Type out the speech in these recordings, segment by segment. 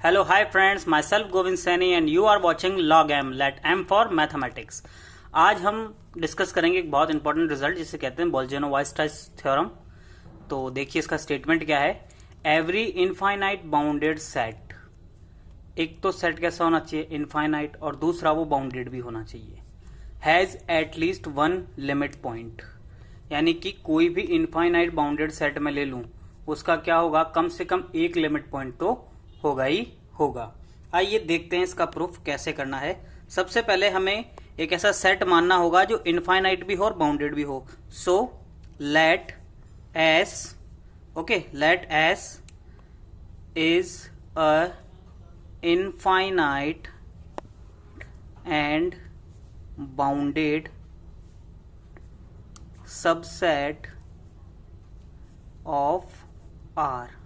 Hello, hi friends, myself Govind Saini and you are watching log m, let m for mathematics। आज हम discuss करेंगे एक बहुत important result जिसे कहते हैं बोल्जेनो-वायर्स्ट्रास थ्योरम। तो देखिए इसका स्टेटमेंट क्या है। एवरी इनफाइनाइट बाउंडेड सेट, एक तो सेट कैसा होना चाहिए इनफाइनाइट और दूसरा वो बाउंडेड भी होना चाहिए। Has at least one limit point, यानी कि कोई भी इनफाइनाइट बाउंडेड सेट में ले लूं उसका क्या होगा, कम से कम एक लिमिट पॉइंट तो होगा ही होगा। आइए देखते हैं इसका प्रूफ कैसे करना है। सबसे पहले हमें एक ऐसा सेट मानना होगा जो इनफाइनाइट भी हो और बाउंडेड भी हो। So let S, okay, let S is a infinite and bounded subset of R.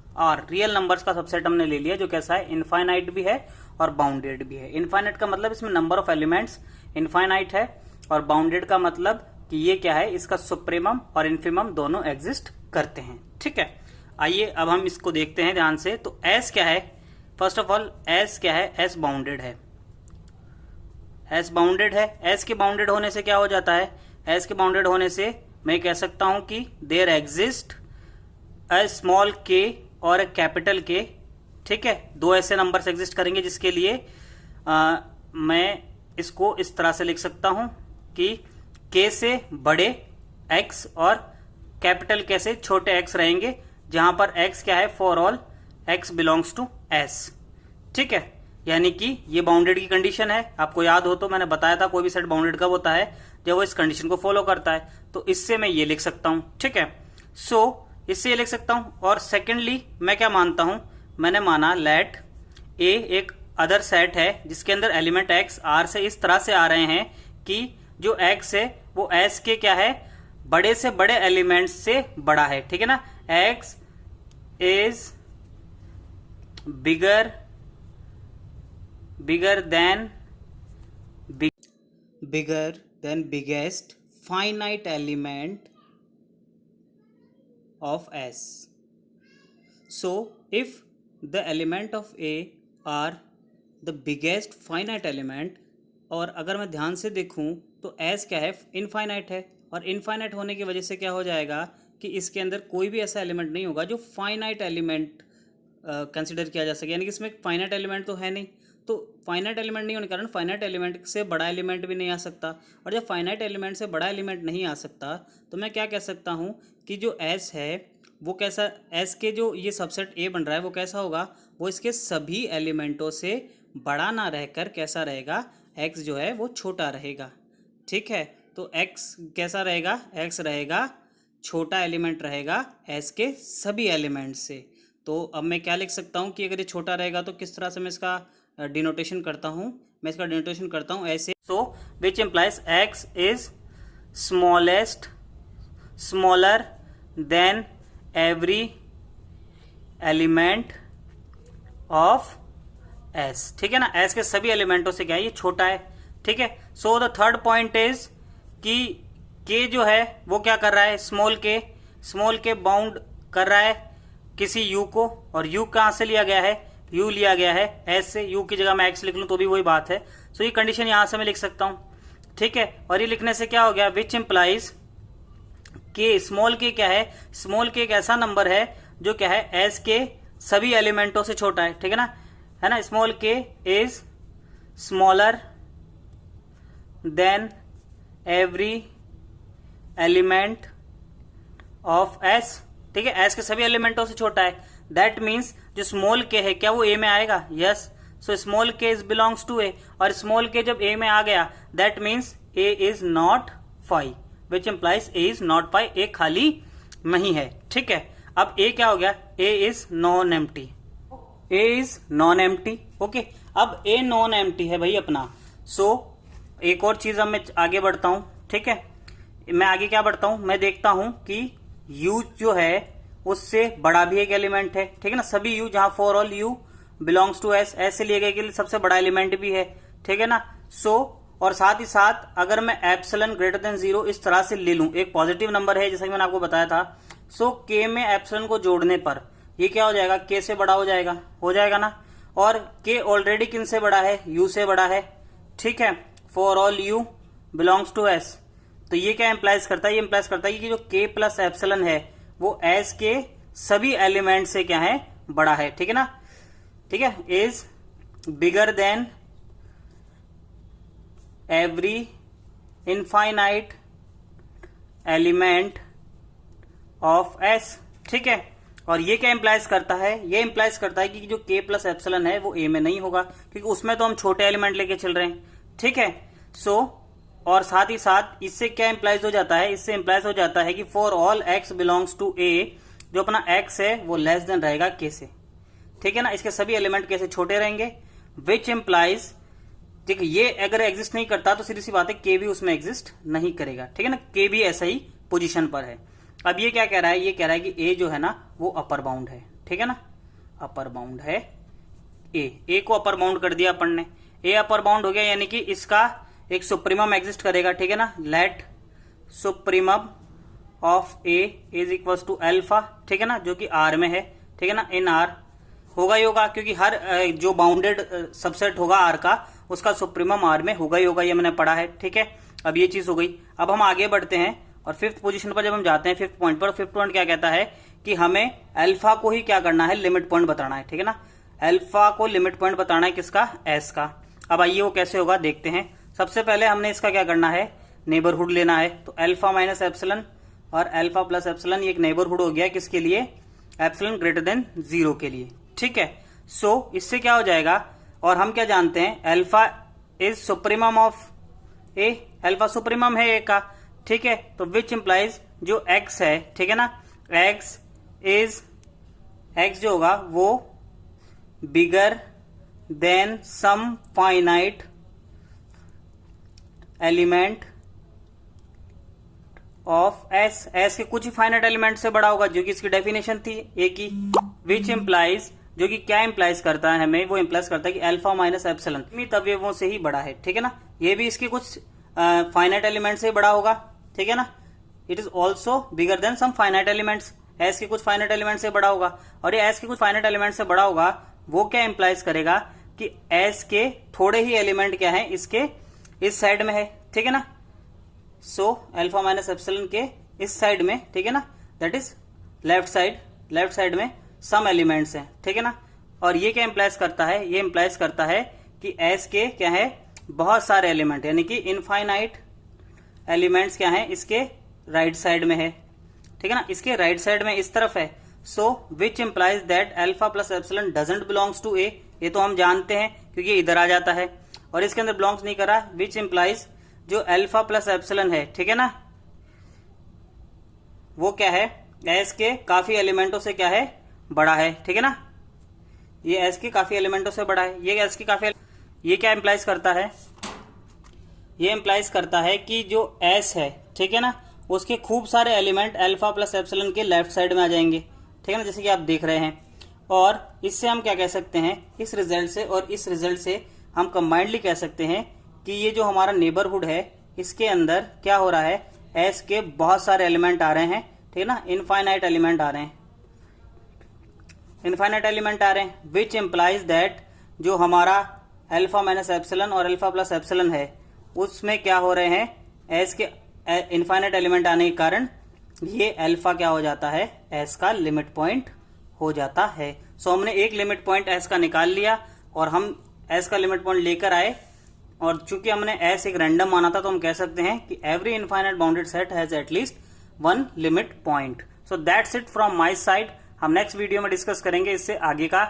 Real numbers का सबसेट हमने ले लिया जो कैसा है, इनफाइनाइट भी है और बाउंडेड भी है। इनफाइनाइट का मतलब इसमें नंबर ऑफ एलिमेंट्स इनफाइनाइट है और बाउंडेड का मतलब कि ये क्या है, इसका सुप्रीमम और इन्फीमम दोनों एग्जिस्ट करते हैं। ठीक है, आइए अब हम इसको देखते हैं ध्यान से। तो एस क्या है, फर्स्ट ऑफ ऑल एस क्या है, एस बाउंडेड है। एस बाउंडेड है। एस के बाउंडेड होने से क्या हो जाता है, एस के बाउंडेड होने से मैं कह सकता हूं कि देयर एग्जिस्ट अ स्मॉल के और एक कैपिटल के। ठीक है, दो ऐसे नंबर्स एग्जिस्ट करेंगे जिसके लिए मैं इसको इस तरह से लिख सकता हूं कि के से बड़े एक्स और कैपिटल के से छोटे एक्स रहेंगे, जहां पर एक्स क्या है, for all x belongs to S. ठीक है, यानी कि ये बाउंडेड की कंडीशन है। आपको याद हो तो मैंने बताया था कोई भी सेट बाउंडेड कब होता है, जब वो इस कंडीशन को फॉलो करता है। तो इससे मैं ये लिख सकता हूं। ठीक है, सो इससे ये लिख सकता हूं। और सेकेंडली मैं क्या मानता हूं, मैंने माना लेट ए एक अदर सेट है जिसके अंदर एलिमेंट एक्स आर से इस तरह से आ रहे हैं कि जो एक्स है वो एस के क्या है, बड़े से बड़े एलिमेंट से बड़ा है। ठीक है ना, x is bigger than biggest finite element of S. So if the element of A are the biggest finite element, और अगर मैं ध्यान से देखूं तो S क्या है, इनफाइनाइट है। और इनफाइनाइट होने की वजह से क्या हो जाएगा कि इसके अंदर कोई भी ऐसा एलिमेंट नहीं होगा जो फाइनाइट एलिमेंट कंसिडर किया जा सके, यानी कि इसमें फाइनाइट एलिमेंट तो है नहीं। तो फाइनाइट एलिमेंट नहीं होने के कारण फाइनाइट एलिमेंट से बड़ा एलिमेंट भी नहीं आ सकता। और जब फाइनाइट एलिमेंट से बड़ा एलिमेंट नहीं आ सकता तो मैं क्या कह सकता हूँ कि जो एस है वो कैसा, एस के जो ये सबसेट ए बन रहा है वो कैसा होगा, वो इसके सभी एलिमेंटों से बड़ा ना रहकर कैसा रहेगा, एक्स जो है वो छोटा रहेगा। ठीक है, तो एक्स कैसा रहेगा, एक्स रहेगा छोटा एलिमेंट रहेगा एस के सभी एलिमेंट से। तो अब मैं क्या लिख सकता हूँ कि अगर ये छोटा रहेगा तो किस तरह से मैं इसका डिनोटेशन करता हूँ, मैं इसका डिनोटेशन करता हूँ ऐसे। So which implies X is smaller than every element of S. ठीक है ना, एस के सभी एलिमेंटों से क्या है, ये छोटा है। ठीक है, so the third point is कि के जो है वो क्या कर रहा है, स्मॉल के बाउंड कर रहा है किसी यू को, और यू कहां से लिया गया है, यू लिया गया है एस से। यू की जगह मैं एक्स लिख लूं तो भी वही बात है। सो ये कंडीशन यहां से मैं लिख सकता हूं। ठीक है, और ये लिखने से क्या हो गया, विच इंप्लाइज के, स्मॉल के क्या है, स्मॉल के एक ऐसा नंबर है जो क्या है, एस के सभी एलिमेंटों से छोटा है। ठीक है ना, स्मॉल के is smaller than every element of S. ठीक है, एस के सभी एलिमेंटों से छोटा है। दैट मीन्स जो स्मॉल के है क्या वो ए में आएगा, यस। सो स्मॉल के इज बिलोंग्स टू ए, और स्मॉल के जब ए में आ गया that means A is not 5, which implies A is not 5, ए खाली नहीं है। ठीक है, अब ए क्या हो गया, A is non empty, A is non empty. Okay, अब ए नॉन एम्प्टी है भाई अपना। सो एक और चीज अब मैं आगे बढ़ता हूं। ठीक है, मैं आगे क्या बढ़ता हूं, मैं देखता हूं कि यू जो है उससे बड़ा भी एक एलिमेंट है। ठीक है ना, सभी यू जहां for all u belongs to S, ऐसे लिए गए कि सबसे बड़ा एलिमेंट भी है। ठीक है ना, सो और साथ ही साथ अगर मैं एप्सिलॉन ग्रेटर देन 0 इस तरह से ले लूं, एक पॉजिटिव नंबर है जैसा कि मैंने आपको बताया था। सो के में एप्सिलॉन को जोड़ने पर ये क्या हो जाएगा, के से बड़ा हो जाएगा ना। और k ऑलरेडी किन से बड़ा है, u से बड़ा है, ठीक है, for all u belongs to s। तो ये क्या इंप्लाइज करता है, ये इंप्लाइज करता है कि जो k प्लस एप्सिलन है वो s के सभी एलिमेंट से क्या है, बड़ा है, ठीक है ना, ठीक है, is bigger than every infinite element of s, ठीक है। और ये क्या इंप्लाइज करता है, ये इंप्लाइज करता है कि जो k प्लस एप्सिलन है वो a में नहीं होगा, क्योंकि उसमें तो हम छोटे एलिमेंट लेके चल रहे हैं, ठीक है। सो और साथ ही साथ इससे क्या इंप्लाइज हो जाता है, इससे इंप्लाइज हो जाता है कि for all x belongs to a, जो अपना x है वो लेस देन रहेगा k से, ठीक है ना, इसके सभी एलिमेंट k से छोटे रहेंगे, विच इंप्लाइज, ठीक है, ये अगर एग्जिस्ट नहीं करता तो सीधी सी बात है k भी उसमें एग्जिस्ट नहीं करेगा, ठीक है ना, k भी ऐसा ही पोजीशन पर है। अब ये क्या कह रहा है, ये कह रहा है कि a जो है ना वो अपर बाउंड है, ठीक है ना, अपर बाउंड है a को अपर बाउंड कर दिया अपन ने, a अपर बाउंड हो गया, यानी कि इसका एक सुप्रीमम एग्जिस्ट करेगा, ठीक है ना, let supremum of a is equal to alpha, ठीक है ना, जो कि r में है, ठीक है ना, इन r होगा ही होगा, क्योंकि हर जो बाउंडेड सबसेट होगा r का उसका सुप्रीमम r में होगा ही होगा, ये मैंने पढ़ा है, ठीक है। अब ये चीज हो गई, अब हम आगे बढ़ते हैं और फिफ्थ पोजीशन पर जब हम जाते हैं, फिफ्थ पॉइंट पर, फिफ्थ पॉइंट क्या कहता है कि हमें अल्फा को ही क्या करना है, लिमिट पॉइंट बताना है, ठीक है ना, अल्फा को लिमिट पॉइंट बताना है किसका, s का। अब आइए वो कैसे होगा देखते हैं। सबसे पहले हमने इसका क्या करना है, नेबरहुड लेना है, तो अल्फा माइनस एप्सिलन और अल्फा प्लस एप्सिलन ये एक नेबरहुड हो गया, किसके लिए, एप्सिलन ग्रेटर देन 0 के लिए, ठीक है। सो इससे क्या हो जाएगा, और हम क्या जानते हैं, alpha is supremum of A, alpha supremum है ए का, ठीक है, तो विच इंप्लाइज जो x है, ठीक है ना, x जो होगा वो bigger than some finite element of s के कुछ ही फाइनाइट एलिमेंट से बड़ा होगा, जो कि इसकी डेफिनेशन थी a की, विच इंप्लाइज, जो कि क्या इंप्लाइज करता है हमें, वो इंप्लाइज करता है कि अल्फा माइनस एप्सिलन अवयवों से ही बड़ा है, ठीक है ना, ये भी इसके कुछ फाइनाइट एलिमेंट से बड़ा होगा, ठीक है ना, it is also bigger than some finite elements, S के कुछ फाइनाइट एलिमेंट से बड़ा होगा, और ये एस के कुछ फाइनाइट एलिमेंट से बड़ा होगा, वो क्या इंप्लाइज करेगा कि एस के थोड़े ही एलिमेंट क्या है इसके इस साइड में है, ठीक है ना, सो अल्फा माइनस एप्सिलन के इस साइड में, ठीक है ना, दैट इज लेफ्ट साइड में सम एलिमेंट्स हैं, ठीक है ना। और ये क्या इंप्लाइज करता है, ये इंप्लाइज करता है कि एस के क्या है, बहुत सारे एलिमेंट, यानी कि इनफाइनाइट एलिमेंट्स क्या है इसके राइट साइड में है, ठीक है ना, इसके राइट साइड में इस तरफ है। So which implies that alpha plus epsilon doesn't belongs to A, ये तो हम जानते हैं क्योंकि ये इधर आ जाता है और इसके अंदर बिलोंग्स नहीं कर रहा। विच इंप्लाइज जो अल्फा प्लस एप्सिलन है, ठीक है ना, वो क्या है, एस के काफी एलिमेंटों से क्या है, बड़ा है, ठीक है ना, ये एस के काफी एलिमेंटों से बड़ा है, ये एस की काफी, ये क्या इंप्लाइज करता है, ये इंप्लाइज करता है कि जो एस है, ठीक है ना, उसके खूब सारे एलिमेंट अल्फा प्लस एप्सिलन के लेफ्ट साइड में आ जाएंगे, ठीक है ना, जैसे कि आप देख रहे हैं। और इससे हम क्या कह सकते हैं, इस रिजल्ट से और इस रिजल्ट से हम कंबाइंडली कह सकते हैं कि ये जो हमारा नेबरहुड है इसके अंदर क्या हो रहा है, एस के बहुत सारे एलिमेंट आ रहे हैं, ठीक है ना, इनफाइनाइट एलिमेंट आ रहे हैं, इनफाइनाइट एलिमेंट आ रहे हैं, विच इंप्लाइज दैट जो हमारा अल्फा माइनस एप्सिलन और अल्फा प्लस एप्सिलन है उसमें क्या हो रहे हैं, एस के इनफाइनाइट एलिमेंट आने के कारण ये अल्फा क्या हो जाता है, एस का लिमिट पॉइंट हो जाता है। सो हमने एक लिमिट पॉइंट एस का निकाल लिया और हम एस का लिमिट पॉइंट लेकर आए, और चूंकि हमने एस एक रैंडम माना था तो हम कह सकते हैं कि every infinite bounded set has at least one limit point. So that's it from my side. हम नेक्स्ट वीडियो में डिस्कस करेंगे इससे आगे का